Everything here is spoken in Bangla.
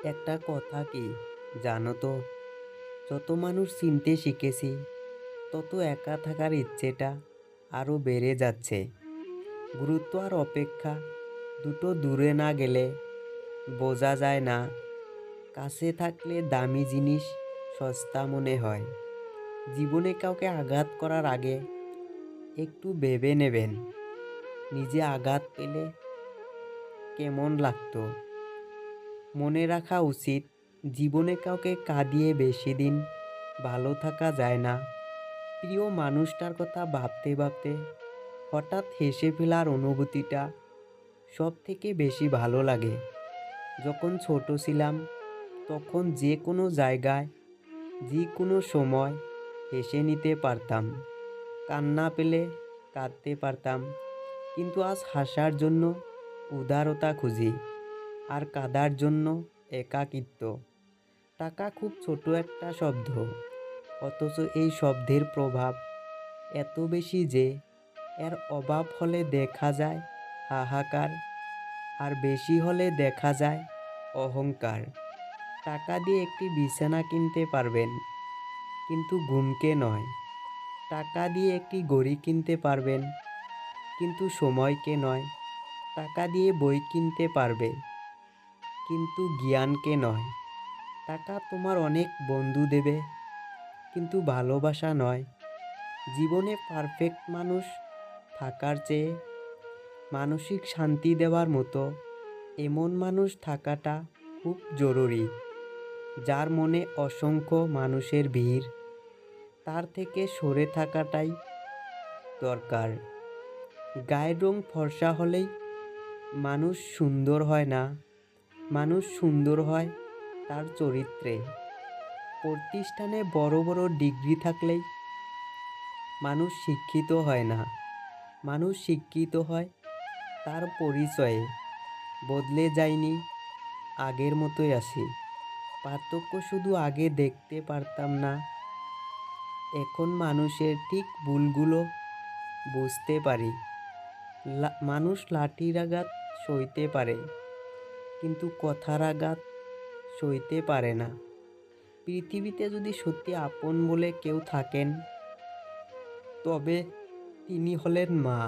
একটা কথা কি জানো তো, যত মানুষ চিনতে শিখেছি তত একা থাকার ইচ্ছেটা আরও বেড়ে যাচ্ছে। গুরুত্ব আর অপেক্ষা দুটো দূরে না গেলে বোঝা যায় না। কাছে থাকলে দামি জিনিস সস্তা মনে হয়। জীবনে কাউকে আঘাত করার আগে একটু ভেবে নেবেন, নিজে আঘাত পেলে কেমন লাগতো। মনে রাখা উচিত, জীবনে কাউকে কাঁদিয়ে বেশি দিন ভালো থাকা যায় না। প্রিয় মানুষটার কথা ভাবতে ভাবতে হঠাৎ হেসে ফেলার অনুভূতিটা সব থেকে বেশি ভালো লাগে। যখন ছোট ছিলাম তখন যে কোনো জায়গায় যে কোনো সময় হেসে নিতে পারতাম, কান্না পেলে কাঁদতে পারতাম। কিন্তু আজ হাসার জন্য উদারতা খুঁজি, আর কাঁদার জন্য একাকিত্ব। টাকা খুব ছোট একটা শব্দ, অথচ এই শব্দের প্রভাব এত বেশি যে এর অভাব হলে দেখা যায় হাহাকার, আর বেশি হলে দেখা যায় অহংকার। টাকা দিয়ে একটি বিছানা কিনতে পারবেন, কিন্তু ঘুমকে নয়। টাকা দিয়ে একটি ঘড়ি কিনতে পারবেন, কিন্তু সময়কে নয়। টাকা দিয়ে বই কিনতে পারবে, কিন্তু জ্ঞানকে নয়। টাকা তোমার অনেক বন্ধু দেবে, কিন্তু ভালোবাসা নয়। জীবনে পারফেক্ট মানুষ থাকার চেয়ে মানসিক শান্তি দেওয়ার মতো এমন মানুষ থাকাটা খুব জরুরি। যার মনে অসংখ্য মানুষের ভিড়, তার থেকে সরে থাকাটাই দরকার। গায়ের রং ফর্সা হলেই মানুষ সুন্দর হয় না, মানুষ সুন্দর হয় তার চরিত্রে। প্রতিষ্ঠানে বড় বড় ডিগ্রি থাকলেই মানুষ শিক্ষিত হয় না, মানুষ শিক্ষিত হয় তার পরিচয়ে। বদলে যায়নি, আগের মতোই আছি। পার্থক্য শুধু আগে দেখতে পারতাম না, এখন মানুষের ঠিক ভুলগুলো বুঝতে পারি। মানুষ লাঠির আঘাত সইতে পারে, কিন্তু কথার আঘাত সইতে পারে না। পৃথিবীতে যদি সত্যি আপন বলে কেউ থাকেন, তবে তিনি হলেন মা।